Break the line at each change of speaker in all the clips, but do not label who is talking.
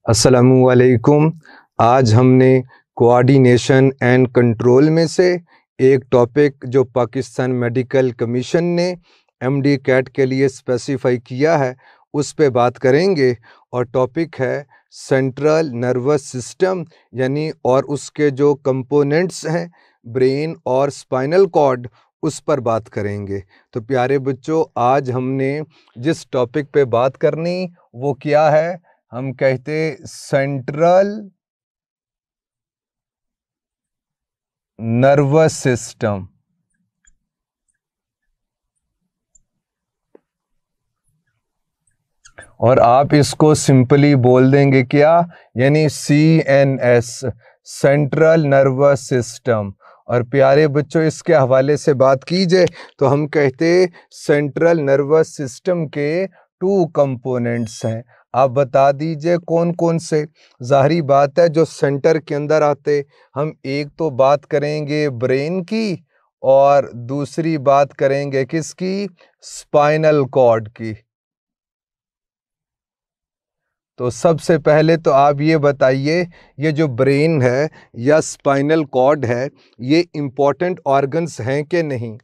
अस्सलामुअलैकुम। आज हमने कोऑर्डिनेशन एंड कंट्रोल में से एक टॉपिक जो पाकिस्तान मेडिकल कमीशन ने एमडी कैट के लिए स्पेसिफाई किया है उस पे बात करेंगे। और टॉपिक है सेंट्रल नर्वस सिस्टम यानी और उसके जो कंपोनेंट्स हैं ब्रेन और स्पाइनल कॉर्ड, उस पर बात करेंगे। तो प्यारे बच्चों, आज हमने जिस टॉपिक पे बात करनी वो क्या है, हम कहते सेंट्रल नर्वस सिस्टम। और आप इसको सिंपली बोल देंगे क्या, यानी CNS, सेंट्रल नर्वस सिस्टम। और प्यारे बच्चों, इसके हवाले से बात कीजिए तो हम कहते सेंट्रल नर्वस सिस्टम के 2 कंपोनेंट्स हैं। आप बता दीजिए कौन कौन से। ज़ाहिरी बात है जो सेंटर के अंदर आते, हम एक तो बात करेंगे ब्रेन की और दूसरी बात करेंगे किसकी, स्पाइनल कॉर्ड की। तो सबसे पहले तो आप ये बताइए, ये जो ब्रेन है या स्पाइनल कॉर्ड है, ये इम्पॉर्टेंट ऑर्गन्स हैं कि नहीं?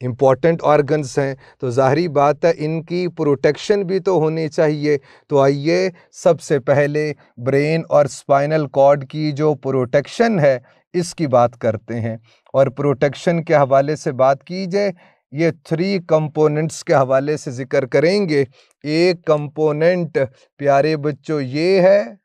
इम्पॉर्टेंट ऑर्गन्स हैं, तो ज़ाहिरी बात है इनकी प्रोटेक्शन भी तो होनी चाहिए। तो आइए सबसे पहले ब्रेन और स्पाइनल कॉर्ड की जो प्रोटेक्शन है इसकी बात करते हैं। और प्रोटेक्शन के हवाले से बात की जाए, ये 3 कंपोनेंट्स के हवाले से ज़िक्र करेंगे। एक कंपोनेंट प्यारे बच्चों ये है,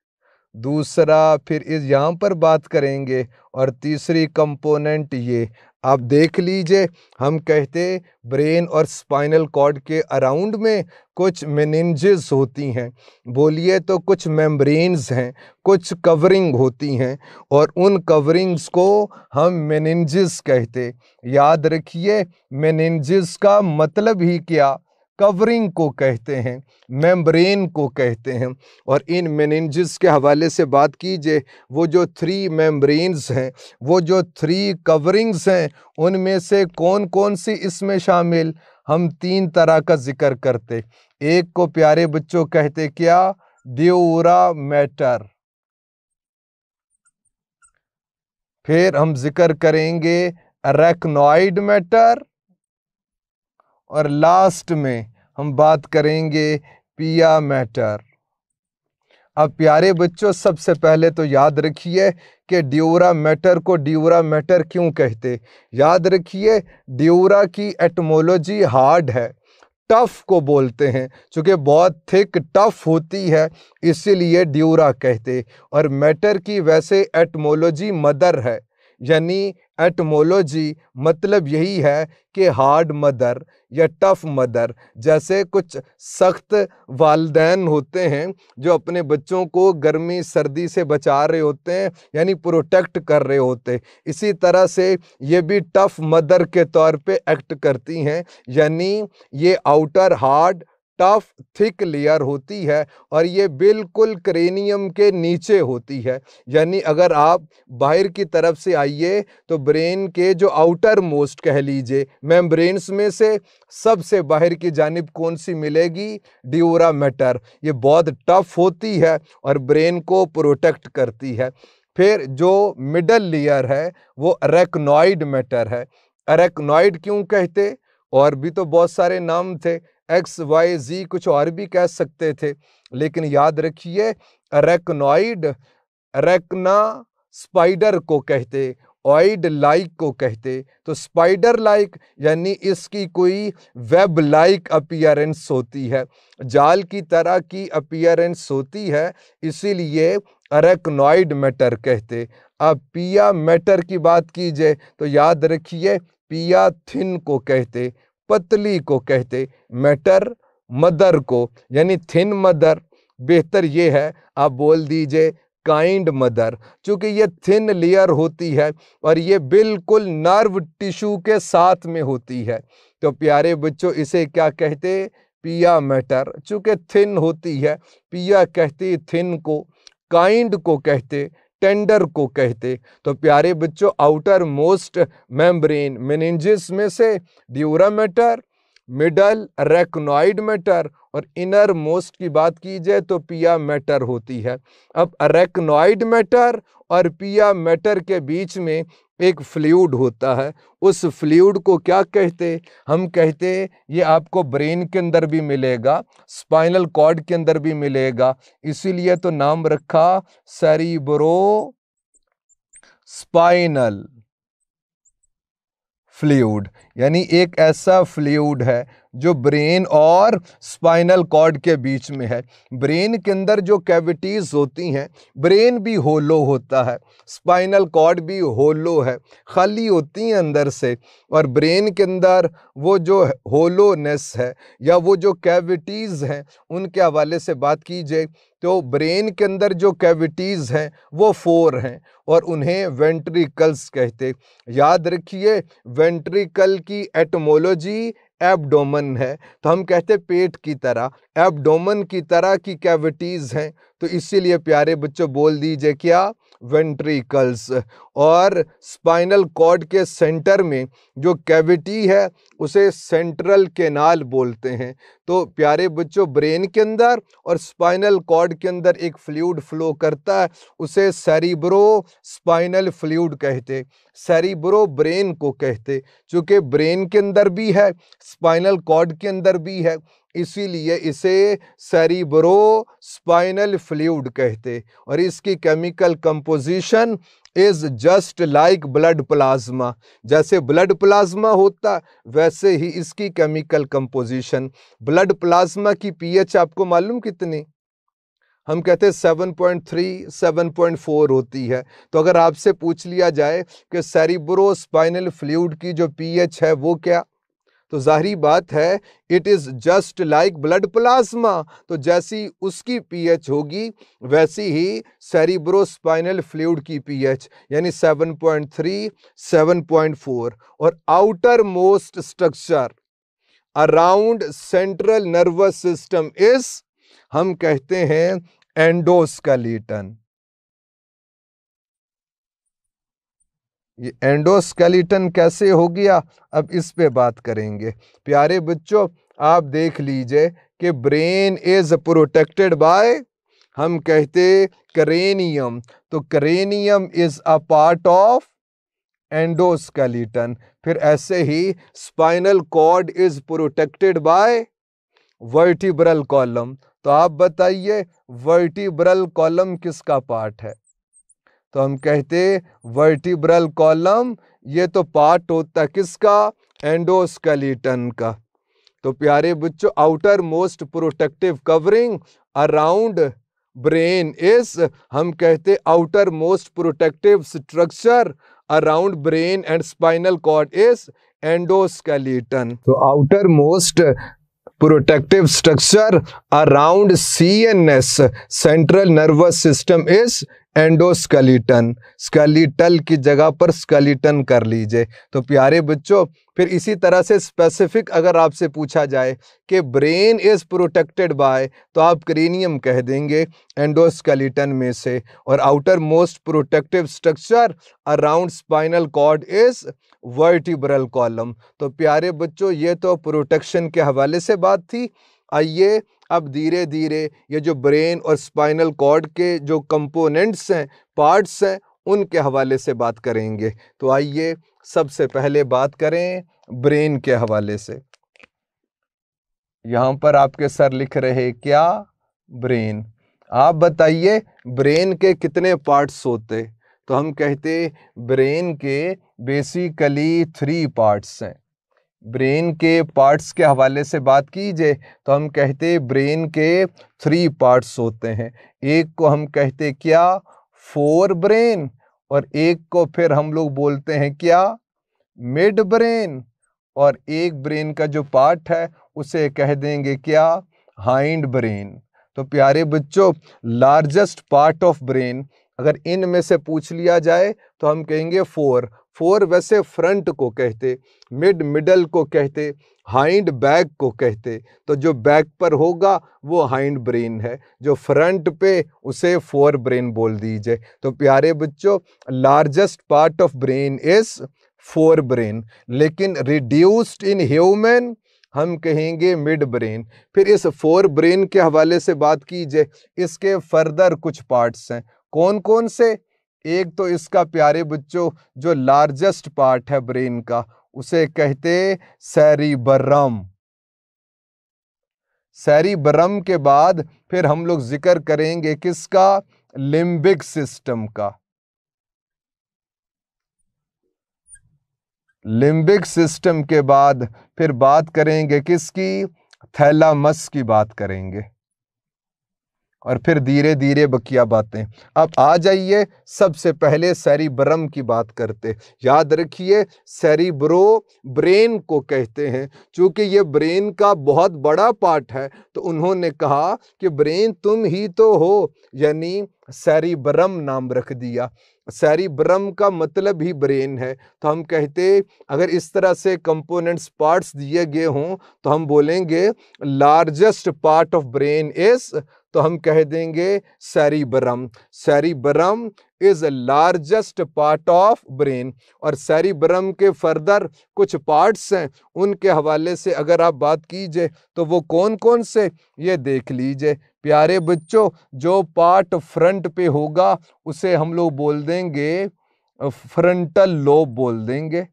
दूसरा फिर इस यहाँ पर बात करेंगे, और तीसरी कंपोनेंट ये। आप देख लीजिए, हम कहते ब्रेन और स्पाइनल कॉर्ड के अराउंड में कुछ मेनिंजेस होती हैं, बोलिए तो कुछ मेम्ब्रेन्स हैं, कुछ कवरिंग होती हैं, और उन कवरिंग्स को हम मेनिंजेस कहते। याद रखिए, मेनिंजेस का मतलब ही क्या, कवरिंग को कहते हैं, मेम्ब्रेन को कहते हैं। और इन मेनिंजेस के हवाले से बात कीजिए, वो जो 3 मेम्ब्रेन्स हैं, वो जो 3 कवरिंग्स हैं, उनमें से कौन कौन सी इसमें शामिल, हम 3 तरह का जिक्र करते। एक को प्यारे बच्चों कहते क्या, ड्यूरा मैटर। फिर हम जिक्र करेंगे अरेक्नॉइड मैटर, और लास्ट में हम बात करेंगे पिया मैटर। अब प्यारे बच्चों, सबसे पहले तो याद रखिए कि ड्यूरा मैटर को ड्यूरा मैटर क्यों कहते। याद रखिए, ड्यूरा की एटमोलॉजी हार्ड है, टफ को बोलते हैं, चूँकि बहुत थिक टफ होती है इसीलिए ड्यूरा कहते। और मैटर की वैसे एटमोलॉजी मदर है, यानी एटमोलॉजी मतलब यही है कि हार्ड मदर या टफ मदर। जैसे कुछ सख्त वालिदैन होते हैं जो अपने बच्चों को गर्मी सर्दी से बचा रहे होते हैं, यानी प्रोटेक्ट कर रहे होते, इसी तरह से ये भी टफ मदर के तौर पे एक्ट करती हैं, यानी ये outer hard tough thick layer होती है और ये बिल्कुल क्रेनियम के नीचे होती है। यानी अगर आप बाहर की तरफ से आइए तो ब्रेन के जो आउटर मोस्ट कह लीजिए मेम्ब्रेन्स में से सबसे बाहर की जानिब कौन सी मिलेगी, ड्यूरा मैटर। ये बहुत टफ होती है और ब्रेन को प्रोटेक्ट करती है। फिर जो मिडल लेयर है वो अरेक्नॉइड मैटर है। अरेक्नॉइड क्यों कहते, और भी तो बहुत सारे नाम थे, XYZ कुछ और भी कह सकते थे, लेकिन याद रखिए अरेक्नॉइड, अरेक्ना स्पाइडर को कहते, ऑइड लाइक को कहते। तो स्पाइडर लाइक यानी इसकी कोई वेब लाइक अपीयरेंस होती है, जाल की तरह की अपीयरेंस होती है, इसीलिए अरेक्नॉइड मैटर कहते। अब पिया मैटर की बात कीजिए तो याद रखिए पिया थिन को कहते, पतली को कहते, मैटर मदर को, यानी थिन मदर। बेहतर ये है आप बोल दीजिए काइंड मदर, चूँकि ये थिन लेयर होती है और ये बिल्कुल नर्व टिश्यू के साथ में होती है। तो प्यारे बच्चों, इसे क्या कहते, पिया मैटर। चूँकि थिन होती है, पिया कहते थिन को, काइंड को कहते, टेंडर को कहते। तो प्यारे बच्चों, आउटर मोस्ट मेम्ब्रेन मेनिंजेस में से dura mater, middle arachnoid matter, और इनर मोस्ट की बात की जाए तो पिया मैटर होती है। अब अरेक्नॉइड मैटर और पिया मैटर के बीच में एक फ्लूइड होता है, उस फ्लूइड को क्या कहते? हम कहते ये आपको ब्रेन के अंदर भी मिलेगा, स्पाइनल कॉर्ड के अंदर भी मिलेगा, इसीलिए तो नाम रखा सेरिब्रो स्पाइनल फ्लूइड। यानी एक ऐसा फ्लूइड है जो ब्रेन और स्पाइनल कॉर्ड के बीच में है। ब्रेन के अंदर जो कैविटीज होती हैं, ब्रेन भी होलो होता है, स्पाइनल कॉर्ड भी होलो है, खाली होती हैं अंदर से। और ब्रेन के अंदर वो जो होलोनेस है या वो जो कैविटीज हैं, उनके हवाले से बात की जाए तो ब्रेन के अंदर जो कैविटीज हैं वो 4 हैं और उन्हें वेंट्रिकल्स कहते। याद रखिए, वेंट्रिकल की एटमोलॉजी एब्डोमेन है, तो हम कहते पेट की तरह, एब्डोमेन की तरह की कैविटीज हैं, तो इसीलिए प्यारे बच्चों बोल दीजिए क्या? वेंट्रिकल्स। और स्पाइनल कॉर्ड के सेंटर में जो कैविटी है उसे सेंट्रल कैनाल बोलते हैं। तो प्यारे बच्चों, ब्रेन के अंदर और स्पाइनल कॉर्ड के अंदर एक फ्लूइड फ्लो करता है, उसे सेरिब्रो स्पाइनल फ्लूइड कहते। सेरिब्रो ब्रेन को कहते, चूंकि ब्रेन के अंदर भी है, स्पाइनल कॉर्ड के अंदर भी है, इसीलिए इसे सेरिब्रो स्पाइनल फ्लूइड कहते। और इसकी chemical composition is just like blood plasma. जैसे ब्लड प्लाज्मा होता वैसे ही इसकी केमिकल कंपोजिशन। ब्लड प्लाज्मा की पीएच आपको मालूम कितनी? हम कहते हैं 7.3 7.4 होती है। तो अगर आपसे पूछ लिया जाए कि सेरिब्रो स्पाइनल फ्लूइड की जो पीएच है वो क्या, तो जाहिर बात है it is just like blood plasma. तो जैसी उसकी पीएच होगी वैसी ही सेरिब्रो स्पाइनल फ्लूइड की पीएच, यानी 7.3 7.4। और outer most structure around central nervous system is, हम कहते हैं एंडोस्केलेटन। ये एंडोस्केलेटन कैसे हो गया, अब इस पे बात करेंगे। प्यारे बच्चों, आप देख लीजिए कि ब्रेन इज प्रोटेक्टेड बाय, हम कहते क्रेनियम, तो cranium is a part of endoskeleton. फिर ऐसे ही spinal cord is protected by vertebral column. तो आप बताइए वर्टिब्रल कॉलम किसका पार्ट है? तो हम कहते वर्टिब्रल कॉलम ये तो पार्ट होता है किसका? एंडोस्केलेटन का। तो प्यारे बच्चों, outermost protective covering around brain is, हम कहते outermost protective structure around brain and spinal cord is endoskeleton. तो outermost protective structure around CNS central nervous system is endoskeleton. Skeletal की जगह पर स्केलेटन कर लीजिए। तो प्यारे बच्चों, फिर इसी तरह से स्पेसिफिक अगर आपसे पूछा जाए कि ब्रेन इज प्रोटेक्टेड बाय, तो आप क्रेनियम कह देंगे एंडोस्केलेटन में से। और outermost protective structure around spinal cord is vertebral column. तो प्यारे बच्चों, ये तो प्रोटेक्शन के हवाले से बात थी। आइए अब धीरे धीरे ये जो ब्रेन और स्पाइनल कॉर्ड के जो कंपोनेंट्स हैं, पार्ट्स हैं, उनके हवाले से बात करेंगे। तो आइए सबसे पहले बात करें ब्रेन के हवाले से। यहाँ पर आपके सर लिख रहे क्या? ब्रेन। आप बताइए ब्रेन के कितने पार्ट्स होते? तो हम कहते ब्रेन के बेसिकली 3 पार्ट्स हैं। ब्रेन के पार्ट्स के हवाले से बात कीजिए तो हम कहते ब्रेन के 3 पार्ट्स होते हैं। एक को हम कहते क्या? फोर ब्रेन, और एक को फिर हम लोग बोलते हैं क्या? मिड ब्रेन, और एक ब्रेन का जो पार्ट है उसे कह देंगे क्या? Hind brain. तो प्यारे बच्चों, लार्जेस्ट पार्ट ऑफ ब्रेन अगर इन में से पूछ लिया जाए तो हम कहेंगे 4। 4 वैसे फ्रंट को कहते, मिड मिडल को कहते, हाइंड बैक को कहते। तो जो बैक पर होगा वो हाइंड ब्रेन है, जो फ्रंट पे उसे 4 ब्रेन बोल दीजिए। तो प्यारे बच्चों, largest part of brain is 4 brain. लेकिन रिड्यूस्ड इन ह्यूमन हम कहेंगे मिड ब्रेन। फिर इस फोर ब्रेन के हवाले से बात कीजिए, इसके फर्दर कुछ पार्ट्स हैं। कौन कौन से? एक तो इसका प्यारे बच्चों जो लार्जेस्ट पार्ट है ब्रेन का, उसे कहते सेरिबरम। सेरिबरम के बाद फिर हम लोग जिक्र करेंगे किसका? लिम्बिक सिस्टम का। लिम्बिक सिस्टम के बाद फिर बात करेंगे किसकी? थैलामस की बात करेंगे, और फिर धीरे धीरे बकिया बातें। अब आ जाइए, सबसे पहले सेरिब्रम की बात करते। याद रखिए, सेरिब्रो ब्रेन को कहते हैं। चूंकि ये ब्रेन का बहुत बड़ा पार्ट है, तो उन्होंने कहा कि ब्रेन तुम ही तो हो, यानी सेरिब्रम नाम रख दिया। सेरिब्रम का मतलब ही ब्रेन है। तो हम कहते, अगर इस तरह से कंपोनेंट्स पार्ट्स दिए गए हों, तो हम बोलेंगे largest part of brain is, तो हम कह देंगे cerebrum. Cerebrum is largest part of brain. और सेरिब्रम के फर्दर कुछ पार्ट्स हैं, उनके हवाले से अगर आप बात कीजिए तो वो कौन कौन से, ये देख लीजिए प्यारे बच्चों। जो पार्ट फ्रंट पे होगा उसे हम लोग बोल देंगे फ्रंटल लोब बोल देंगे।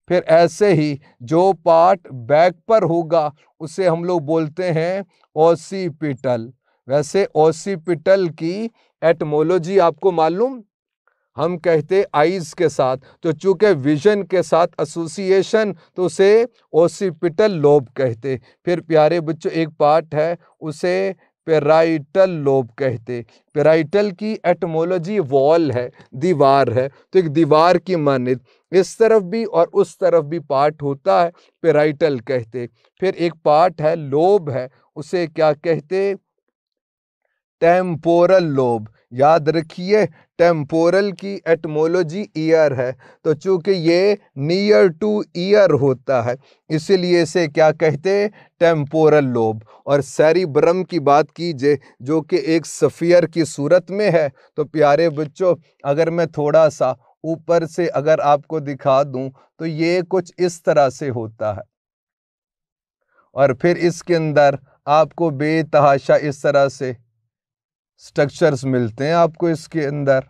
फिर ऐसे ही जो पार्ट बैक पर होगा उसे हम लोग बोलते हैं ओसिपिटल। वैसे ओसिपिटल की एटमोलॉजी आपको मालूम? हम कहते आईज के साथ, तो चूंकि विजन के साथ एसोसिएशन, तो उसे ओसिपिटल लोब कहते। फिर प्यारे बच्चों एक पार्ट है, उसे पेराइटल लोब कहते। पेराइटल की एटमोलॉजी वॉल है, दीवार है। तो एक दीवार की मानित इस तरफ भी और उस तरफ भी पार्ट होता है, पेराइटल कहते। फिर एक पार्ट है, लोब है, उसे क्या कहते? Temporal lobe. याद रखिए, टेम्पोरल की एटमोलॉजी ईयर है। तो चूंकि ये नियर टू ईयर होता है, इसीलिए इसे क्या कहते? Temporal lobe. और सेरिब्रम की बात कीजिए, जो कि एक सफियर की सूरत में है। तो प्यारे बच्चों, अगर मैं थोड़ा सा ऊपर से अगर आपको दिखा दूं, तो ये कुछ इस तरह से होता है, और फिर इसके अंदर आपको बेतहाशा इस तरह से स्ट्रक्चर्स मिलते हैं आपको इसके अंदर।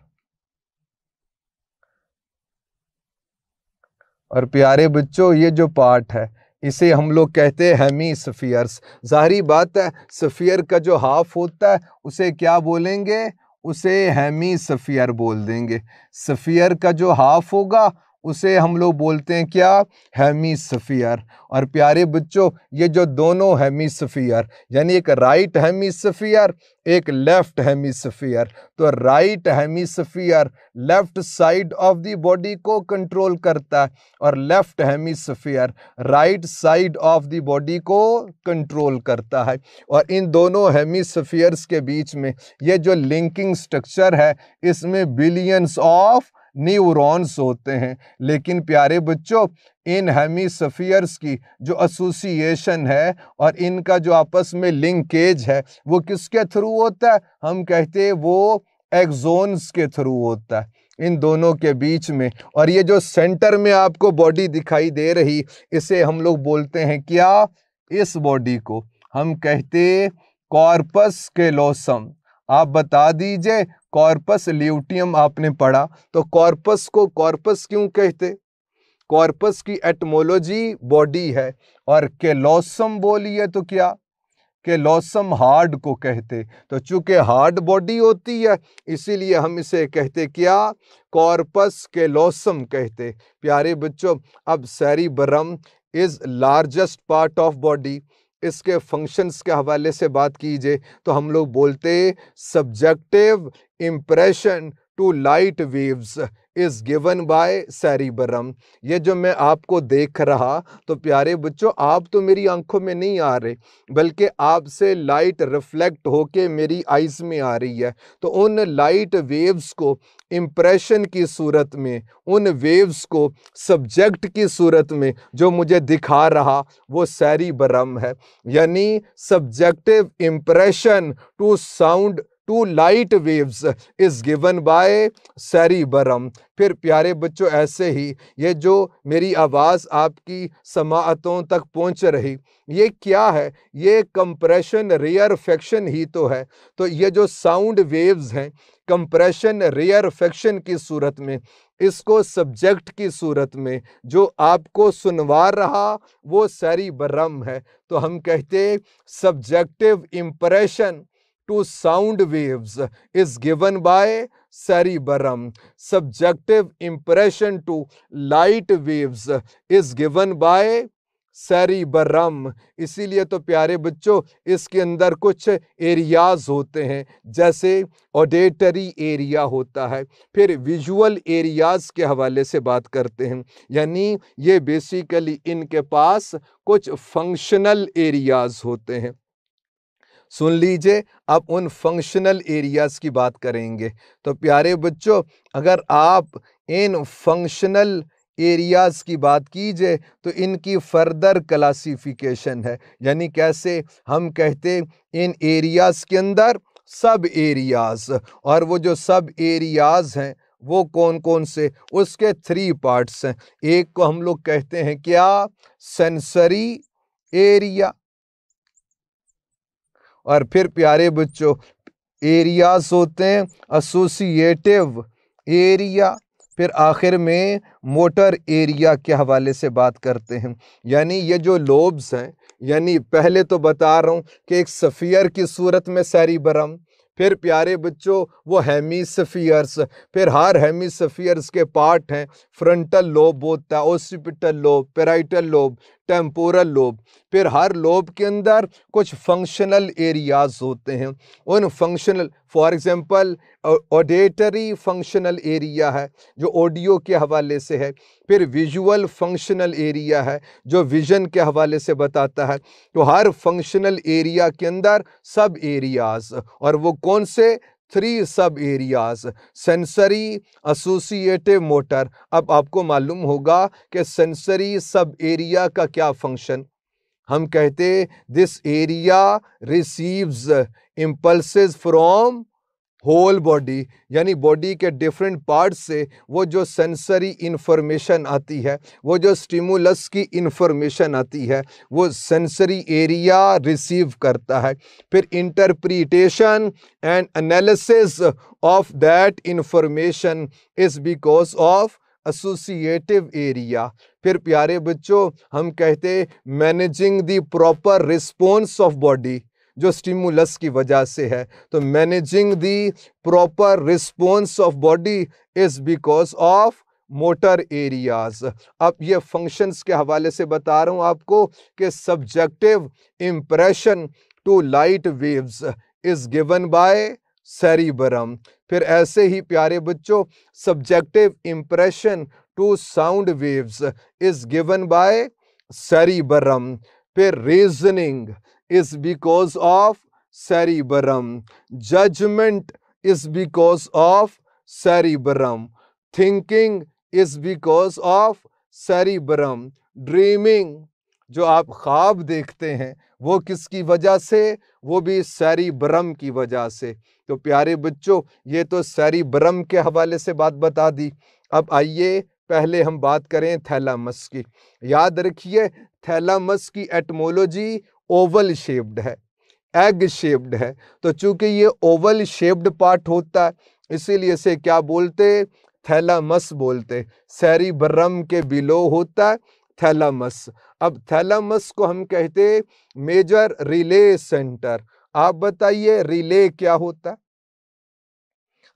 और प्यारे बच्चों, ये जो पार्ट है इसे हम लोग कहते हैं हेमीस्फीयर्स। जाहिर बात है, स्फीयर का जो हाफ होता है उसे क्या बोलेंगे? उसे हेमीस्फीयर बोल देंगे। स्फीयर का जो हाफ होगा उसे हम लोग बोलते हैं क्या? हेमीस्फीयर। और प्यारे बच्चों, ये जो दोनों हेमीस्फीयर, यानी एक राइट हेमीस्फीयर, एक लेफ्ट हेमीस्फीयर, तो right hemisphere left side of the body को कंट्रोल करता है, और left hemisphere right side of the body को कंट्रोल करता है। और इन दोनों हेमीस्फीयर्स के बीच में ये जो लिंकिंग स्ट्रक्चर है, इसमें बिलियंस ऑफ न्यूरॉन्स होते हैं। लेकिन प्यारे बच्चों, इन हेमीस्फीयर्स की जो एसोसिएशन है और इनका जो आपस में लिंकेज है, वो किसके थ्रू होता है? हम कहते हैं वो एक्सोन्स के थ्रू होता है इन दोनों के बीच में। और ये जो सेंटर में आपको बॉडी दिखाई दे रही, इसे हम लोग बोलते हैं क्या? इस बॉडी को हम कहते कॉर्पस कैलोसम। आप बता दीजिए, कॉर्पस ल्यूटियम आपने पढ़ा, तो कॉर्पस को कॉर्पस क्यों कहते? कॉर्पस की एटमोलॉजी बॉडी है, और कैलोसम बोलिए तो क्या? कैलोसम हार्ड को कहते। तो चूंकि हार्ड बॉडी होती है, इसीलिए हम इसे कहते क्या? कॉर्पस कैलोसम कहते। प्यारे बच्चों, अब cerebrum is largest part of body. इसके फंक्शंस के हवाले से बात कीजिए तो हम लोग बोलते subjective impression to light waves is given by cerebrum. ये जो मैं आपको देख रहा, तो प्यारे बच्चों, आप तो मेरी आंखों में नहीं आ रहे, बल्कि आपसे लाइट रिफ्लेक्ट होके मेरी आईज में आ रही है। तो उन लाइट वेव्स को इंप्रेशन की सूरत में, उन वेव्स को सब्जेक्ट की सूरत में जो मुझे दिखा रहा, वो सेरिब्रम है। यानी subjective impression to sound to light waves is given by cerebrum. फिर प्यारे बच्चों ऐसे ही ये जो मेरी आवाज़ आपकी समाअतों तक पहुंच रही, ये क्या है? ये कंप्रेशन रेयरफेक्शन ही तो है। तो ये जो साउंड वेव्स हैं कंप्रेशन रेयरफेक्शन की सूरत में, इसको सब्जेक्ट की सूरत में जो आपको सुनवा रहा वो सेरिबरम है। तो हम कहते subjective impression to sound waves is given by cerebellum. Subjective impression to light waves is given by सेरिबरम। इसीलिए तो प्यारे बच्चों इसके अंदर कुछ एरियाज होते हैं, जैसे ऑडिटरी एरिया होता है, फिर विजुअल एरियाज के हवाले से बात करते हैं, यानी ये बेसिकली इनके पास कुछ फंक्शनल एरियाज होते हैं। सुन लीजिए, अब उन फंक्शनल एरियाज की बात करेंगे। तो प्यारे बच्चों अगर आप इन फंक्शनल एरियाज की बात कीजिए तो इनकी फर्दर क्लासिफिकेशन है, यानी कैसे हम कहते इन एरियाज के अंदर सब एरियाज, और वो जो सब एरियाज हैं वो कौन कौन से, उसके 3 पार्ट्स हैं। एक को हम लोग कहते हैं क्या, सेंसरी एरिया, और फिर प्यारे बच्चों एरियाज होते हैं एसोसिएटिव एरिया, फिर आखिर में मोटर एरिया के हवाले से बात करते हैं। यानी ये जो लोब्स हैं, यानी पहले तो बता रहा हूँ कि एक स्फीयर की सूरत में सेरिबरम, फिर प्यारे बच्चों वो हेमीस्फीयर्स, फिर हर हेमीस्फीयर्स के पार्ट हैं, फ्रंटल लोब होता है, occipital lobe, parietal lobe, temporal lobe, फिर हर लोब के अंदर कुछ फंक्शनल एरियाज होते हैं। उन functional, for example auditory functional area है जो ऑडियो के हवाले से है, फिर विजुअल फंक्शनल एरिया है जो विजन के हवाले से बताता है। तो हर फंक्शनल एरिया के अंदर सब एरियाज, और वो कौन से, 3 सब एरियाज, सेंसरी, एसोसिएटिव, मोटर। अब आपको मालूम होगा कि सेंसरी सब एरिया का क्या फंक्शन, हम कहते this area receives impulses from whole body, यानी बॉडी के डिफरेंट पार्ट से वो जो सेंसरी इंफॉर्मेशन आती है, वो जो स्टिमुलस की इंफॉर्मेशन आती है, वो सेंसरी एरिया रिसीव करता है। फिर interpretation and analysis of that information is because of associative area. फिर प्यारे बच्चों हम कहते managing the proper response of body, जो स्टिमुलस की वजह से है, तो managing the proper response of body is because of motor areas. अब ये फंक्शंस के हवाले से बता रहा हूं आपको कि subjective impression to light waves is given by cerebrum. फिर ऐसे ही प्यारे बच्चों subjective impression to sound waves is given by cerebrum. फिर reasoning is because of cerebellum, judgment is because of cerebellum, thinking is because of cerebellum, dreaming, जो आप ख्वाब देखते हैं वो किसकी वजह से, वो भी सेरिबरम की वजह से। तो प्यारे बच्चों ये तो सेरिबरम के हवाले से बात बता दी। अब आइए पहले हम बात करें थैलामस की। याद रखिए थैलामस की एटमोलॉजी ओवल शेप्ड है, एग शेप्ड है। तो चूंकि ये ओवल शेप्ड पार्ट होता है इसीलिए इसे क्या बोलते, थैलामस बोलते। सेरिबरम के बिलो होता है थैलामस। अब थैलामस को हम कहते मेजर रिले सेंटर। आप बताइए रिले क्या होता है?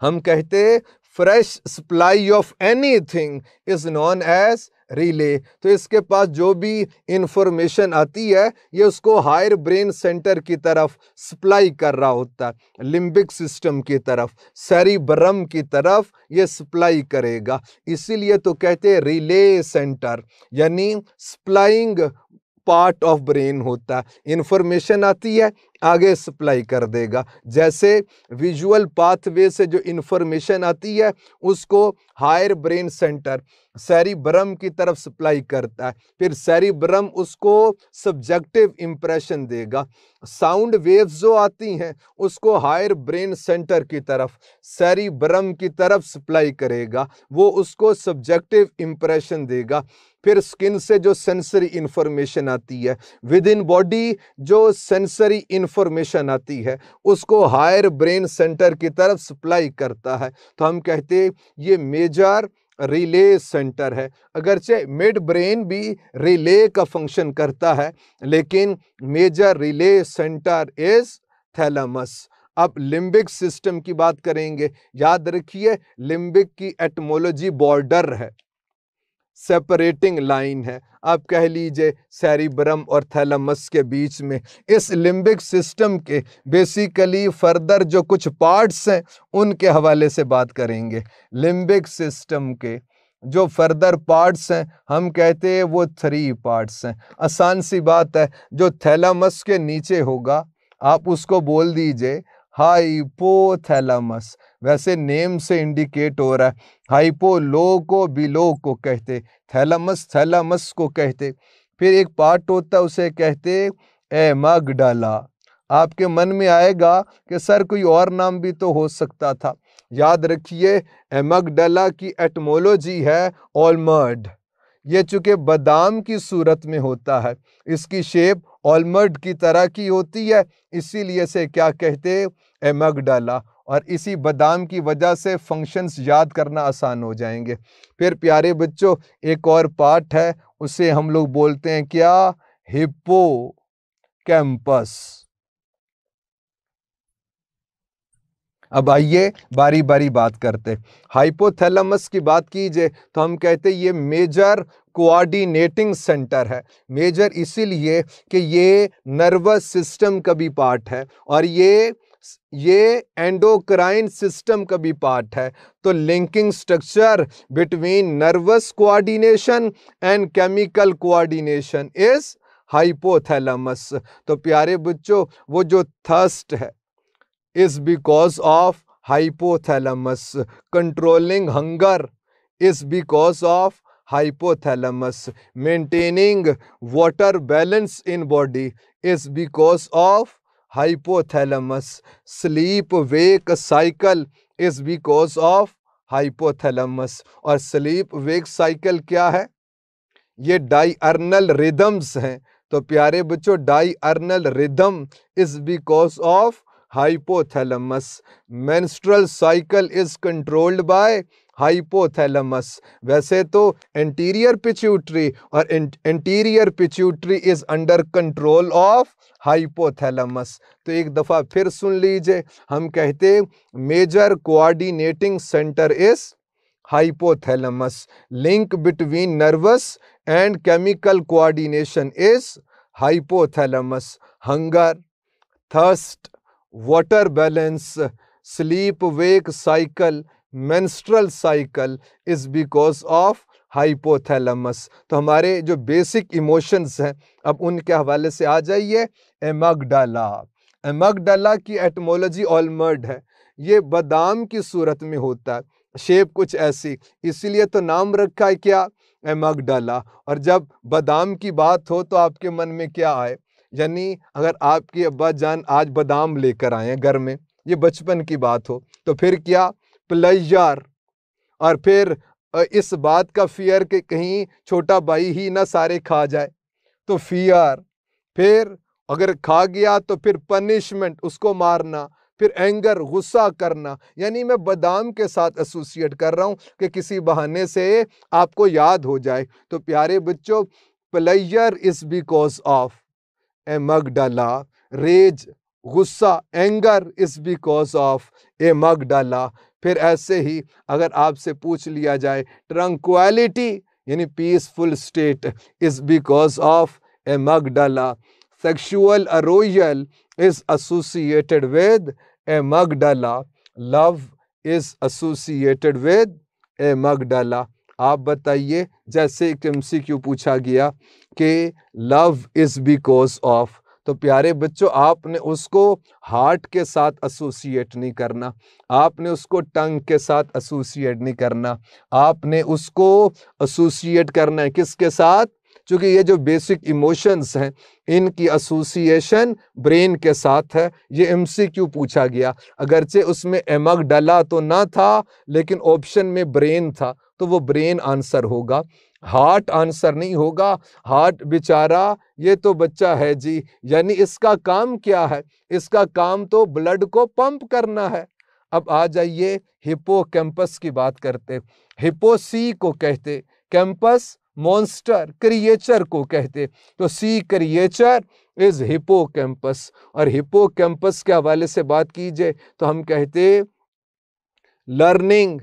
हम कहते fresh supply of anything is known as relay. तो इसके पास जो भी इंफॉर्मेशन आती है ये उसको हायर ब्रेन सेंटर की तरफ सप्लाई कर रहा होता है, लिम्बिक सिस्टम की तरफ, सेरिबरम की तरफ ये सप्लाई करेगा। इसीलिए तो कहते हैं रिले सेंटर, यानी सप्लाइंग पार्ट ऑफ ब्रेन होता है। इंफॉर्मेशन आती है, आगे सप्लाई कर देगा। जैसे विजुअल पाथवे से जो इंफॉर्मेशन आती है उसको हायर ब्रेन सेंटर सेरिब्रम की तरफ सप्लाई करता है, फिर सेरिब्रम उसको सब्जेक्टिव इंप्रेशन देगा। साउंड वेव्स जो आती हैं उसको हायर ब्रेन सेंटर की तरफ सेरिब्रम की तरफ सप्लाई करेगा, वो उसको सब्जेक्टिव इंप्रेशन देगा। फिर स्किन से जो सेंसरी इंफॉर्मेशन आती है, विद इन बॉडी जो सेंसरी इंफॉर्मेशन आती है उसको हायर ब्रेन सेंटर की तरफ सप्लाई करता है। तो हम कहते हैं ये मेजर रिले सेंटर है। अगरचे मिड ब्रेन भी रिले का फंक्शन करता है, लेकिन major relay centre is thalamus. अब लिम्बिक सिस्टम की बात करेंगे। याद रखिए लिम्बिक की एटमोलॉजी बॉर्डर है, सेपरेटिंग लाइन है। आप कह लीजिए सेरिब्रम और थैलेमस के बीच में। इस लिम्बिक सिस्टम के बेसिकली फर्दर जो कुछ पार्ट्स हैं उनके हवाले से बात करेंगे। लिम्बिक सिस्टम के जो फर्दर पार्ट्स हैं हम कहते हैं वो 3 पार्ट्स हैं। आसान सी बात है, जो थैलेमस के नीचे होगा आप उसको बोल दीजिए हाइपोथैलेमस। वैसे नेम से इंडिकेट हो रहा है, हाइपो लो को, बिलो को कहते, थैलेमस थैलेमस को कहते। फिर एक पार्ट होता है उसे कहते एमाग्डाला। आपके मन में आएगा कि सर कोई और नाम भी तो हो सकता था। याद रखिए एमाग्डाला की एटमोलॉजी है ऑलमर्ड। ये चूंकि बादाम की सूरत में होता है, इसकी शेप ऑलमर्ड की तरह की होती है, इसीलिए से क्या कहते एमाग्डाला। और इसी बादाम की वजह से फंक्शंस याद करना आसान हो जाएंगे। फिर प्यारे बच्चों एक और पार्ट है, उसे हम लोग बोलते हैं क्या, हिप्पोकैम्पस। अब आइए बारी बारी बात करते। हाइपोथैलेमस की बात कीजिए तो हम कहते ये मेजर कोऑर्डिनेटिंग सेंटर है। मेजर इसीलिए कि ये नर्वस सिस्टम का भी पार्ट है और ये एंडोक्राइन सिस्टम का भी पार्ट है। तो linking structure between nervous coordination and chemical coordination is hypothalamus. तो प्यारे बच्चों वो जो थर्स्ट है is because of hypothalamus. Controlling hunger is because of hypothalamus. Maintaining water balance in body is because of hypothalamus. Sleep wake cycle is because of hypothalamus. और sleep wake cycle क्या है, ये डायर्नल रिदम्स हैं। तो प्यारे बच्चों diurnal rhythm is because of hypothalamus. Menstrual cycle is controlled by hypothalamus. वैसे तो anterior pituitary और anterior pituitary is under control of hypothalamus. तो एक दफा फिर सुन लीजिए, हम कहते major coordinating center is hypothalamus. Link between nervous and chemical coordination is hypothalamus. Hunger, thirst, water balance, sleep wake cycle, menstrual cycle is because of hypothalamus. तो हमारे जो बेसिक इमोशंस हैं अब उनके हवाले से आ जाइए। एमाग्डाला, एमाग्डाला की एटमोलॉजी ऑलमर्ड है। ये बादाम की सूरत में होता है, शेप कुछ ऐसी, इसीलिए तो नाम रखा है क्या, एमाग्डाला। और जब बादाम की बात हो तो आपके मन में क्या आए, यानी अगर आपके अब्बा जान आज बादाम लेकर आए हैं घर में, ये बचपन की बात हो, तो फिर क्या, प्लेजर। और फिर इस बात का फियर कि कहीं छोटा भाई ही ना सारे खा जाए, तो फियर। फिर अगर खा गया तो फिर पनिशमेंट, उसको मारना। फिर एंगर, गुस्सा करना। यानी मैं बादाम के साथ एसोसिएट कर रहा हूँ कि किसी बहाने से आपको याद हो जाए। तो प्यारे बच्चों pleasure is because of amygdala, rage, गुस्सा, anger is because of amygdala. फिर ऐसे ही अगर आपसे पूछ लिया जाए ट्रंक्वालिटी यानी peaceful state is because of amygdala. Sexual arousal is associated with amygdala. Love is associated with amygdala. आप बताइए, जैसे एक MCQ पूछा गया, कि लव इज बिकॉज ऑफ। तो प्यारे बच्चों, आपने उसको हार्ट के साथ एसोसिएट नहीं करना, आपने उसको टंग के साथ एसोसिएट नहीं करना, आपने उसको एसोसिएट करना है किसके साथ? क्योंकि ये जो बेसिक इमोशंस हैं इनकी एसोसिएशन ब्रेन के साथ है। ये एमसीक्यू पूछा गया, अगरचे उसमें एमग डला तो ना था लेकिन ऑप्शन में ब्रेन था, तो वो ब्रेन आंसर होगा, हार्ट आंसर नहीं होगा। हार्ट बेचारा ये तो बच्चा है जी, यानी इसका काम क्या है? इसका काम तो ब्लड को पंप करना है। अब आ जाइए हिप्पोकैम्पस की बात करते। हिप्पो सी को कहते, कैंपस मॉन्स्टर क्रिएचर को कहते, तो सी क्रिएचर इज हिप्पोकैम्पस। और हिप्पोकैम्पस के हवाले से बात कीजिए तो हम कहते learning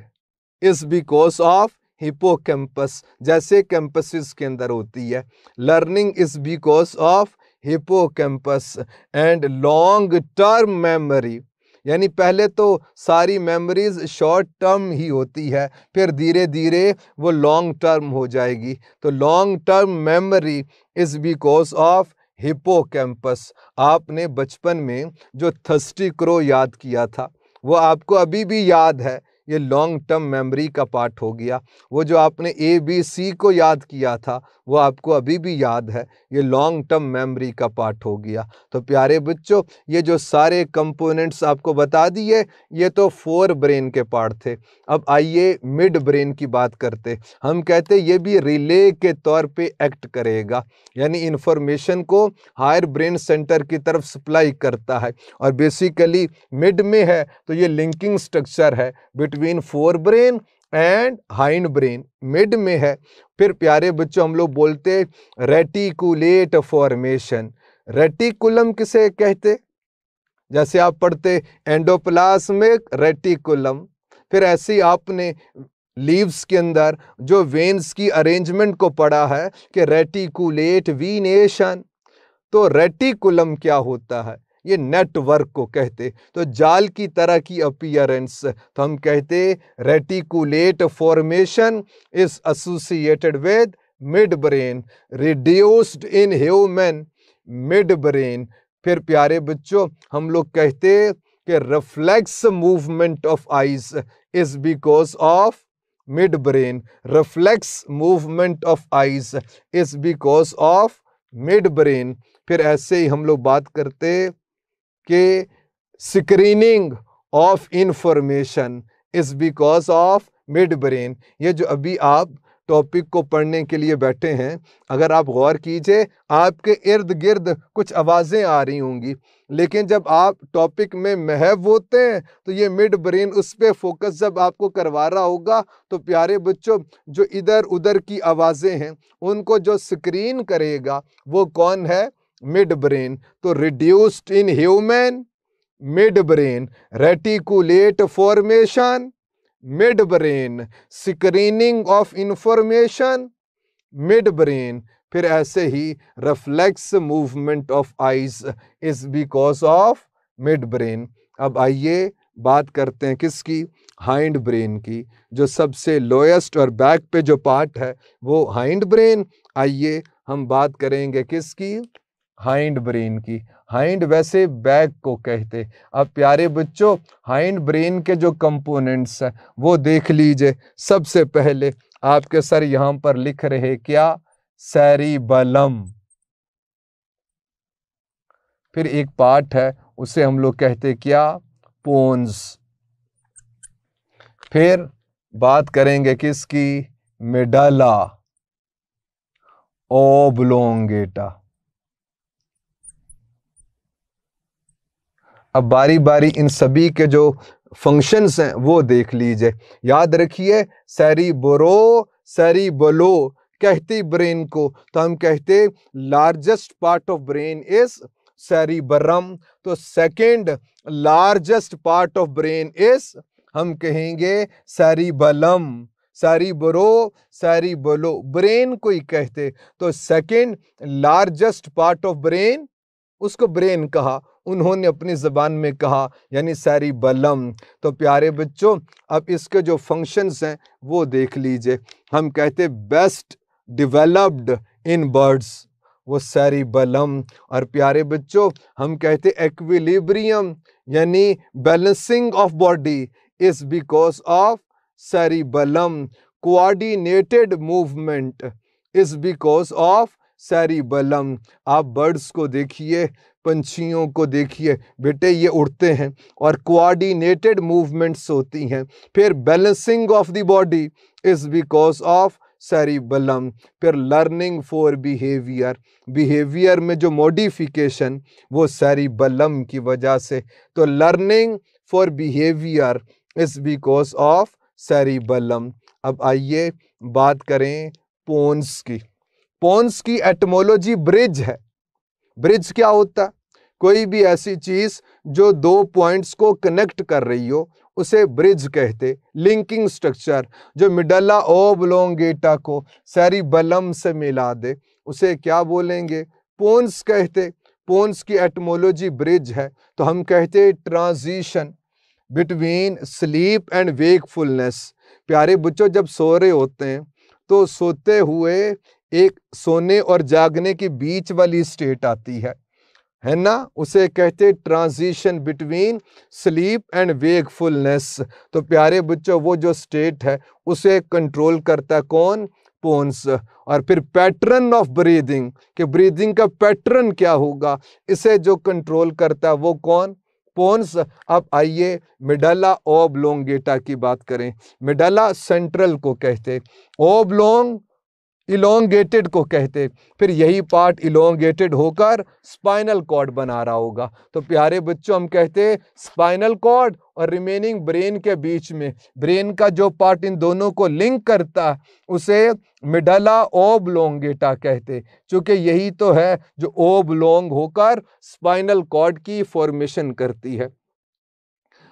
is because of hippocampus, जैसे कैंपसिस के अंदर होती है। Learning is because of hippocampus and long term memory, यानी पहले तो सारी मेमोरीज शॉर्ट टर्म ही होती है, फिर धीरे धीरे वो लॉन्ग टर्म हो जाएगी। तो long term memory is because of hippocampus. आपने बचपन में जो थर्स्टी क्रो याद किया था वो आपको अभी भी याद है, ये लॉन्ग टर्म मेमोरी का पार्ट हो गया। वो जो आपने ABC को याद किया था वो आपको अभी भी याद है, ये लॉन्ग टर्म मेमोरी का पार्ट हो गया। तो प्यारे बच्चों, ये जो सारे कंपोनेंट्स आपको बता दिए ये तो फोर ब्रेन के पार्ट थे। अब आइए मिड ब्रेन की बात करते। हम कहते ये भी रिले के तौर पे एक्ट करेगा, यानी इंफॉर्मेशन को हायर ब्रेन सेंटर की तरफ सप्लाई करता है, और बेसिकली मिड में है तो ये लिंकिंग स्ट्रक्चर है between fore brain and hind brain, mid में है। फिर प्यारे बच्चों हम लोग बोलते रेटिकुलेट फॉर्मेशन। रेटिकुलम किसे कहते? जैसे आप पढ़ते एंडोप्लाज्मिक रेटिकुलम, फिर ऐसे ही आपने लीव्स के अंदर जो वेन्स की अरेंजमेंट को पढ़ा है कि रेटिकुलेट वीनेशन। तो रेटिकुलम क्या होता है? ये नेटवर्क को कहते, तो जाल की तरह की अपीयरेंस। तो हम कहते reticulate formation is associated with mid brain, reduced in human mid brain. फिर प्यारे बच्चों हम लोग कहते कि reflex movement of eyes is because of mid brain, reflex movement of eyes is because of mid brain. फिर ऐसे ही हम लोग बात करते कि screening of information is because of mid brain. ये जो अभी आप टॉपिक को पढ़ने के लिए बैठे हैं, अगर आप गौर कीजिए आपके इर्द गिर्द कुछ आवाज़ें आ रही होंगी, लेकिन जब आप टॉपिक में महव होते हैं तो ये मिड ब्रेन उस पर फोकस जब आपको करवा रहा होगा, तो प्यारे बच्चों जो इधर उधर की आवाज़ें हैं उनको जो स्क्रीन करेगा वो कौन है? Mid brain. तो reduced in human mid brain, reticulate formation mid brain, screening of information mid brain. फिर ऐसे ही reflex movement of eyes is because of mid brain. अब आइए बात करते हैं किसकी? हाइंड ब्रेन की। जो सबसे लोएस्ट और बैक पे जो पार्ट है वो हाइंड ब्रेन। आइए हम बात करेंगे किसकी? हाइंड ब्रेन की। हाइंड वैसे बैक को कहते। अब प्यारे बच्चों हाइंड ब्रेन के जो कंपोनेंट्स हैं वो देख लीजिए। सबसे पहले आपके सर यहां पर लिख रहे क्या? सेरिबलम। फिर एक पार्ट है उसे हम लोग कहते क्या? पोन्स। फिर बात करेंगे किसकी? Medulla oblongata. अब बारी बारी इन सभी के जो फंक्शंस हैं वो देख लीजिए। याद रखिए सेरिब्रो सेरिबलो कहती ब्रेन को, तो हम कहते largest part of brain is cerebrum. तो second largest part of brain is हम कहेंगे सेरिबलम। सेरिब्रो सेरिबलो ब्रेन को ही कहते, तो second largest part of brain उसको ब्रेन कहा, उन्होंने अपनी ज़बान में कहा, यानी सेरिबलम। तो प्यारे बच्चों अब इसके जो फंक्शंस हैं वो देख लीजिए। हम कहते बेस्ट डेवलप्ड इन बर्ड्स, वो सेरिबेलम। और प्यारे बच्चों हम कहते एक्विलिब्रियम यानी balancing of body is because of cerebellum. Coordinated movement is because of cerebellum. आप बर्ड्स को देखिए, पंछियों को देखिए बेटे, ये उड़ते हैं और कोऑर्डिनेटेड मूवमेंट्स होती हैं। फिर balancing of the body is because of cerebellum. फिर लर्निंग फॉर बिहेवियर, बिहेवियर में जो मॉडिफिकेशन वो सेरिबेलम की वजह से। तो learning for behaviour is because of cerebellum. अब आइए बात करें पोन्स की। पोन्स की एटमोलॉजी ब्रिज है। ब्रिज क्या होता है? कोई भी ऐसी चीज जो दो पॉइंट्स को कनेक्ट कर रही हो उसे ब्रिज कहते। लिंकिंग स्ट्रक्चर जो मिडला ओब्लोंगेटा को सेरिबेलम से मिला दे उसे क्या बोलेंगे? पोन्स कहते। पोन्स की एटमोलॉजी ब्रिज है। तो हम कहते transition between sleep and wakefulness. प्यारे बच्चों जब सो रहे होते हैं तो सोते हुए एक सोने और जागने के बीच वाली स्टेट आती है ना, उसे कहते transition between sleep and wakefulness. तो प्यारे बच्चों वो जो स्टेट है उसे कंट्रोल करता है कौन? पोन्स। और फिर पैटर्न ऑफ ब्रीदिंग, कि ब्रीदिंग का पैटर्न क्या होगा, इसे जो कंट्रोल करता है वो कौन? पोन्स। अब आइए मिडला ओब्लोंगेटा की बात करें। मिडला सेंट्रल को कहते, ओब्लोंग इलोंगेटेड को कहते। फिर यही पार्ट इलोंगेटेड होकर स्पाइनल कॉर्ड बना रहा होगा। तो प्यारे बच्चों हम कहते स्पाइनल कॉर्ड और रिमेनिंग ब्रेन के बीच में ब्रेन का जो पार्ट इन दोनों को लिंक करता है उसे मिडला ओब्लोंगेटा कहते, क्योंकि यही तो है जो ओब्लोंग होकर स्पाइनल कॉर्ड की फॉर्मेशन करती है।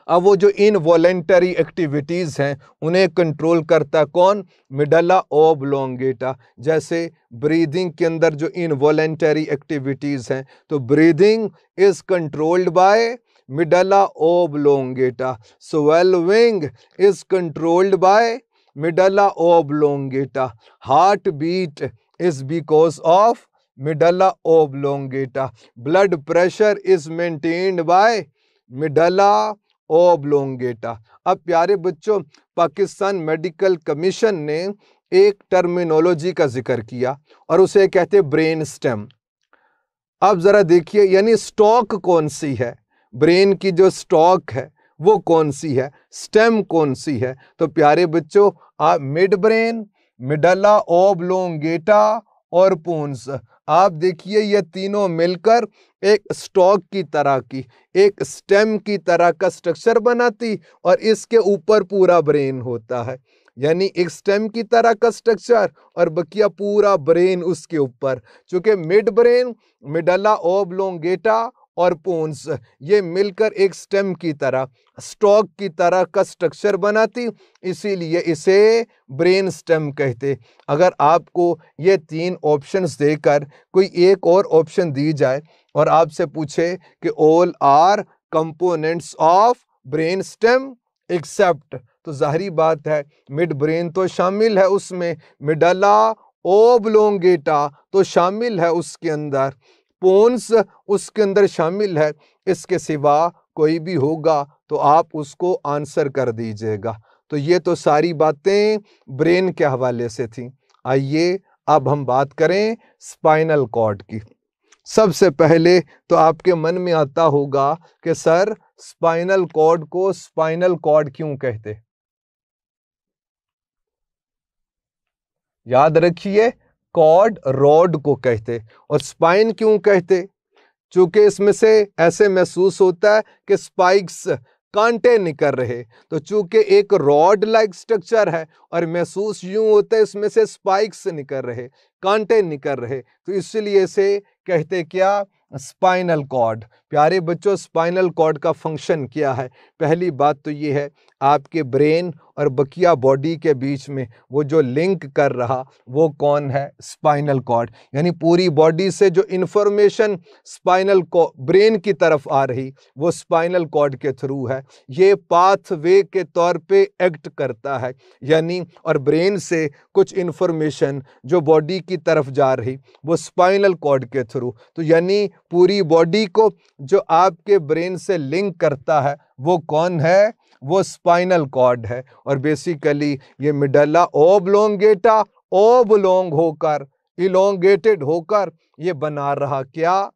अब वो जो इनवॉलेंटरी एक्टिविटीज हैं उन्हें कंट्रोल करता कौन? मिडला ओब्लोंगेटा। जैसे ब्रीदिंग के अंदर जो इनवॉलेंटरी एक्टिविटीज हैं तो breathing is controlled by medulla oblongata. Swallowing is controlled by medulla oblongata. Heart beat is because of medulla oblongata. Blood pressure is maintained by medulla oblongata. अब प्यारे बच्चों पाकिस्तान मेडिकल कमीशन ने एक टर्मिनोलॉजी का जिक्र किया और उसे कहते ब्रेन स्टेम। अब जरा देखिए यानी स्टॉक कौन सी है, ब्रेन की जो स्टॉक है वो कौन सी है, स्टेम कौन सी है? तो प्यारे बच्चों आप मिड ब्रेन, मिडला ओब्लोंगेटा और पोन्स, आप देखिए ये तीनों मिलकर एक स्टॉक की तरह की, एक स्टेम की तरह का स्ट्रक्चर बनाती और इसके ऊपर पूरा ब्रेन होता है। यानी एक स्टेम की तरह का स्ट्रक्चर और बकिया पूरा ब्रेन उसके ऊपर। चूंकि मिड ब्रेन, मिडला ओब्लोंगेटा और पोन्स ये मिलकर एक स्टेम की तरह, स्टॉक की तरह का स्ट्रक्चर बनाती, इसीलिए इसे ब्रेन स्टेम कहते। अगर आपको ये तीन ऑप्शंस देकर कोई एक और ऑप्शन दी जाए और आपसे पूछे कि all are components of brain stem except, तो जाहिर बात है मिड ब्रेन तो शामिल है उसमें, मिडला ओब्लोंगेटा तो शामिल है उसके अंदर, पोन्स उसके अंदर शामिल है। इसके सिवा कोई भी होगा तो आप उसको आंसर कर दीजिएगा। तो ये तो सारी बातें ब्रेन के हवाले से थी। आइए अब हम बात करें स्पाइनल कॉर्ड की। सबसे पहले तो आपके मन में आता होगा कि सर स्पाइनल कॉर्ड को स्पाइनल कॉर्ड क्यों कहते? याद रखिए कॉर्ड रॉड को कहते। और स्पाइन क्यों कहते? चूंकि इसमें से ऐसे महसूस होता है कि स्पाइक्स, कांटे निकल रहे, तो चूंकि एक रॉड लाइक स्ट्रक्चर है और महसूस यूं होता है इसमें से स्पाइक्स निकल रहे, कांटे निकल रहे, तो इसलिए इसे कहते क्या? Spinal cord. प्यारे बच्चों स्पाइनल कॉर्ड का फंक्शन क्या है? पहली बात तो ये है आपके ब्रेन और बकिया बॉडी के बीच में वो जो लिंक कर रहा वो कौन है? Spinal cord. यानी पूरी बॉडी से जो इन्फॉर्मेशन स्पाइनल को ब्रेन की तरफ आ रही वो स्पाइनल कॉर्ड के थ्रू है। ये पाथवे के तौर पे एक्ट करता है, यानी और ब्रेन से कुछ इन्फॉर्मेशन जो बॉडी की तरफ जा रही वो स्पाइनल कॉर्ड के थ्रू। तो यानी पूरी बॉडी को जो आपके ब्रेन से लिंक करता है वो कौन है? वो स्पाइनल कॉर्ड है। और बेसिकली ये मिडल्ला ओब्लोंगेटा ओब्लोंग होकर इलोंगेटेड होकर ये बना रहा क्या?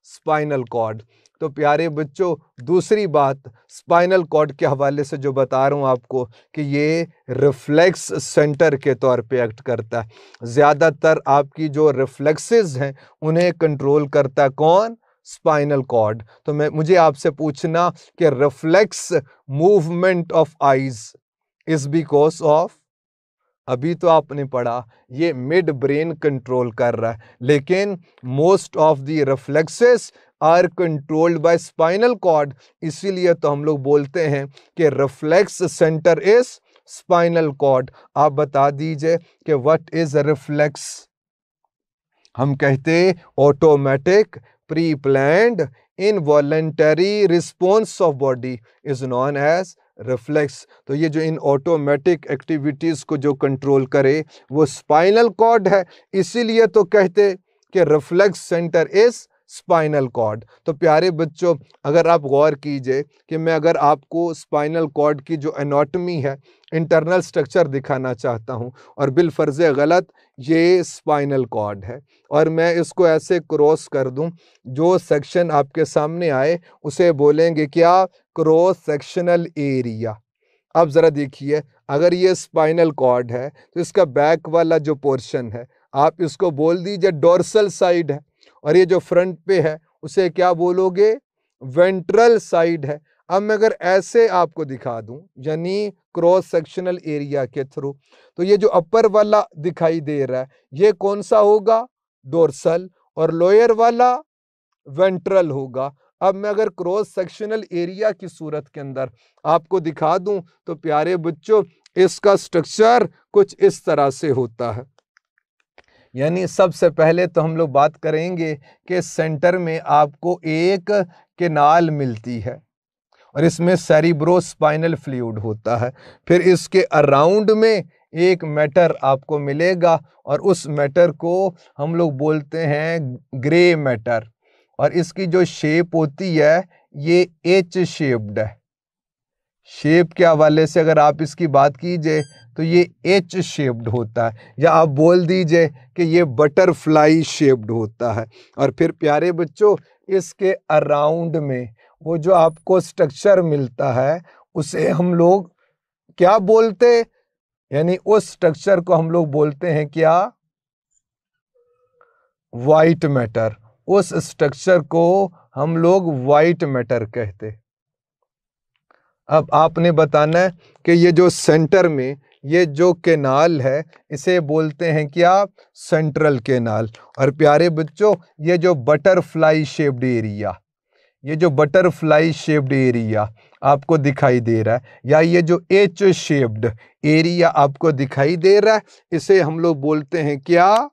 Spinal cord. तो प्यारे बच्चों, दूसरी बात स्पाइनल कॉर्ड के हवाले से जो बता रहा हूँ आपको कि ये रिफ्लेक्स सेंटर के तौर पे एक्ट करता है। ज़्यादातर आपकी जो रिफ्लेक्सेस हैं उन्हें कंट्रोल करता है कौन? Spinal cord. तो मुझे आपसे पूछना कि reflex movement of eyes is because of, अभी तो आपने पढ़ा ये मिड ब्रेन कंट्रोल कर रहा है, लेकिन most of the reflexes are controlled by spinal cord. इसीलिए तो हम लोग बोलते हैं कि reflex centre is spinal cord. आप बता दीजिए कि व्हाट इज रिफ्लेक्स? हम कहते automatic pre planned involuntary response of body is known as reflex. तो ये जो इन ऑटोमेटिक एक्टिविटीज़ को जो कंट्रोल करे वो स्पाइनल कॉर्ड है। इसीलिए तो कहते कि reflex centre is spinal cord. तो प्यारे बच्चों, अगर आप गौर कीजिए कि मैं अगर आपको स्पाइनल कॉर्ड की जो एनाटॉमी है, इंटरनल स्ट्रक्चर दिखाना चाहता हूं और बिलफर्ज गलत ये स्पाइनल कॉर्ड है और मैं इसको ऐसे क्रॉस कर दूं, जो सेक्शन आपके सामने आए उसे बोलेंगे क्या? Cross sectional area. अब ज़रा देखिए, अगर ये स्पाइनल कॉर्ड है तो इसका बैक वाला जो पोर्शन है आप इसको बोल दीजिए डोर्सल साइड है, और ये जो फ्रंट पे है उसे क्या बोलोगे? वेंट्रल साइड है। अब मैं अगर ऐसे आपको दिखा दूं, यानी क्रॉस सेक्शनल एरिया के थ्रू, तो ये जो अपर वाला दिखाई दे रहा है ये कौन सा होगा? डोर्सल, और लोअर वाला वेंट्रल होगा। अब मैं अगर क्रॉस सेक्शनल एरिया की सूरत के अंदर आपको दिखा दूं तो प्यारे बच्चों इसका स्ट्रक्चर कुछ इस तरह से होता है। यानी सबसे पहले तो हम लोग बात करेंगे कि सेंटर में आपको एक केनाल मिलती है और इसमें सेरिब्रोस्पाइनल फ्लूइड होता है। फिर इसके अराउंड में एक मैटर आपको मिलेगा और उस मैटर को हम लोग बोलते हैं ग्रे मैटर, और इसकी जो शेप होती है ये एच शेप्ड है। शेप के हवाले से अगर आप इसकी बात कीजिए तो ये एच शेप्ड होता है, या आप बोल दीजिए कि ये बटरफ्लाई शेप्ड होता है। और फिर प्यारे बच्चों इसके अराउंड में वो जो आपको स्ट्रक्चर मिलता है उसे हम लोग क्या बोलते? यानी उस स्ट्रक्चर को हम लोग बोलते हैं क्या? White matter. उस स्ट्रक्चर को हम लोग वाइट मैटर कहते। अब आपने बताना है कि ये जो सेंटर में ये जो केनाल है इसे बोलते हैं क्या? Central canal. और प्यारे बच्चों ये जो बटरफ्लाई शेप्ड एरिया, ये जो बटरफ्लाई शेप्ड एरिया आपको दिखाई दे रहा है, या ये जो एच शेप्ड एरिया आपको दिखाई दे रहा है, इसे हम लोग बोलते हैं क्या?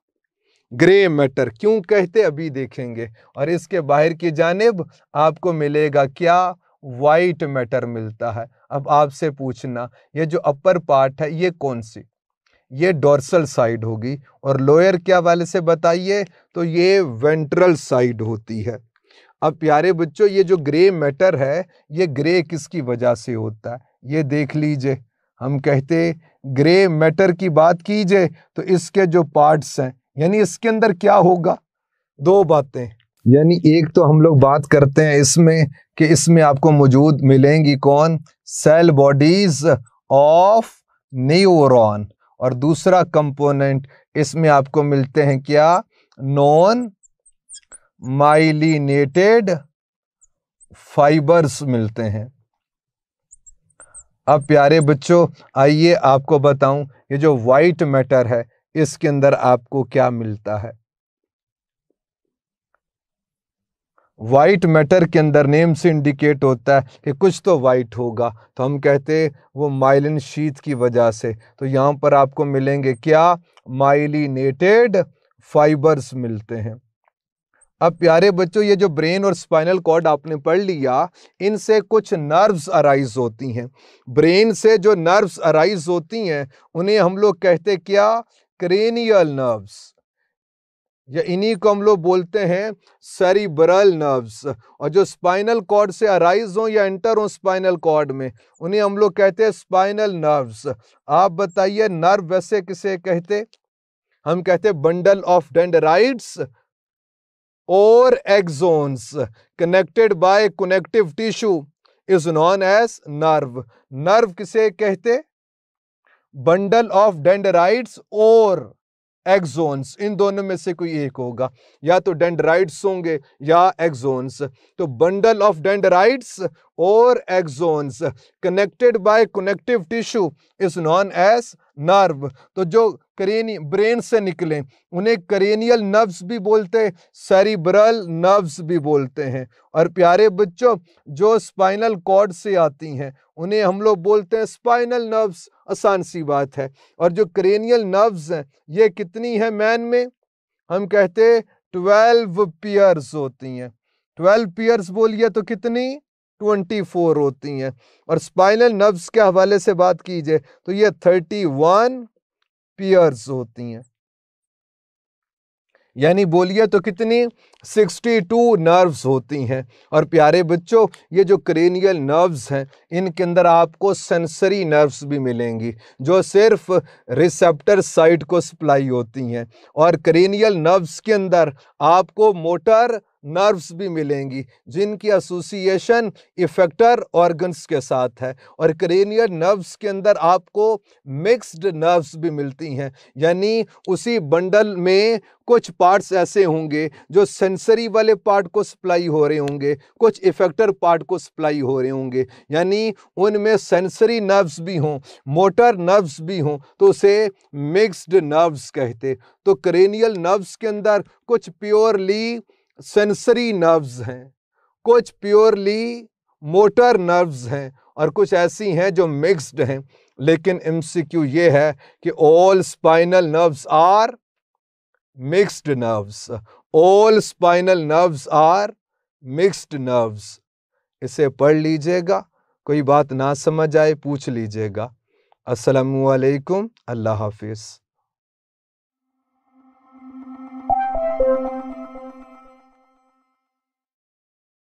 Grey matter. क्यों कहते अभी देखेंगे। और इसके बाहर की जानिब आपको मिलेगा क्या? वाइट मैटर मिलता है। अब आपसे पूछना ये जो अपर पार्ट है ये कौन सी? ये डोर्सल साइड होगी, और लोअर क्या वाले से बताइए? तो ये वेंट्रल साइड होती है। अब प्यारे बच्चों ये जो ग्रे मैटर है ये ग्रे किसकी वजह से होता है? ये देख लीजिए, हम कहते ग्रे मैटर की बात कीजिए तो इसके जो पार्ट्स हैं, यानी इसके अंदर क्या होगा? दो बातें, यानी एक तो हम लोग बात करते हैं इसमें कि इसमें आपको मौजूद मिलेंगी कौन? सेल बॉडीज ऑफ न्यूरॉन, और दूसरा कंपोनेंट इसमें आपको मिलते हैं क्या? नॉन माइलिनेटेड फाइबर्स मिलते हैं। अब प्यारे बच्चों आइए आपको बताऊं ये जो वाइट मैटर है इसके अंदर आपको क्या मिलता है? वाइट मैटर के अंदर नेम से इंडिकेट होता है कि कुछ तो वाइट होगा, तो हम कहते हैं वो माइलिन शीथ की वजह से। तो यहाँ पर आपको मिलेंगे क्या, माइलिनेटेड फाइबर्स मिलते हैं। अब प्यारे बच्चों, ये जो ब्रेन और स्पाइनल कॉर्ड आपने पढ़ लिया, इनसे कुछ नर्व्स अराइज होती हैं। ब्रेन से जो नर्व्स अराइज होती हैं उन्हें हम लोग कहते क्या, क्रेनियल नर्व्स, या इन्हीं को हम लोग बोलते हैं सेरिब्रल नर्व्स। और जो स्पाइनल कॉर्ड से अराइज हो या एंटर हो स्पाइनल कॉर्ड में, उन्हें हम लोग कहते हैं स्पाइनल नर्व्स। आप बताइए नर्व वैसे किसे कहते, हम कहते हैं बंडल ऑफ डेंड्राइट्स और axons connected by connective tissue is known as nerve. Nerve किसे कहते, बंडल ऑफ डेंड्राइट्स और एक्सोन्स, इन दोनों में से कोई एक होगा, या तो डेंड्राइट्स होंगे या एक्सोन्स। तो बंडल ऑफ डेंड्राइट्स और axons connected by connective tissue is known as nerve. तो जो ब्रेन से निकले उन्हें करेनियल नर्व्स भी बोलते हैं, सेरिब्रल नर्व्स भी बोलते हैं। और प्यारे बच्चों, जो स्पाइनल कॉर्ड से आती हैं उन्हें हम लोग बोलते हैं स्पाइनल नर्व्स, आसान सी बात है। और जो क्रेनियल नर्व्स हैं ये कितनी है मैन में, हम कहते हैं 12 पेयर्स होती हैं। 12 पेयर्स बोलिए तो कितनी, 24 होती हैं। और स्पाइनल नर्व्स के हवाले से बात कीजिए तो ये 31 पेयर्स होती हैं, यानी बोलिए तो कितनी, 62 नर्व्स होती हैं। और प्यारे बच्चों, ये जो क्रेनियल नर्व्स हैं इनके अंदर आपको सेंसरी नर्व्स भी मिलेंगी जो सिर्फ रिसेप्टर साइट को सप्लाई होती हैं। और क्रेनियल नर्व्स के अंदर आपको मोटर नर्व्स भी मिलेंगी जिनकी एसोसिएशन इफेक्टर ऑर्गन्स के साथ है। और क्रेनियल नर्व्स के अंदर आपको मिक्स्ड नर्व्स भी मिलती हैं, यानी उसी बंडल में कुछ पार्ट्स ऐसे होंगे जो सेंसरी वाले पार्ट को सप्लाई हो रहे होंगे, कुछ इफेक्टर पार्ट को सप्लाई हो रहे होंगे, यानी उनमें सेंसरी नर्व्स भी हों, मोटर नर्व्स भी हों, तो उसे मिक्स्ड नर्व्स कहते। तो क्रेनियल नर्व्स के अंदर कुछ प्योरली सेंसरी नर्व्स हैं, कुछ प्योरली मोटर नर्व्स हैं, और कुछ ऐसी हैं जो मिक्स्ड हैं। लेकिन एमसीक्यू ये है कि all spinal nerves are mixed nerves, all spinal nerves are mixed nerves. इसे पढ़ लीजिएगा, कोई बात ना समझ आए पूछ लीजिएगा। अस्सलामु अलैकुम, अल्लाह हाफिज़।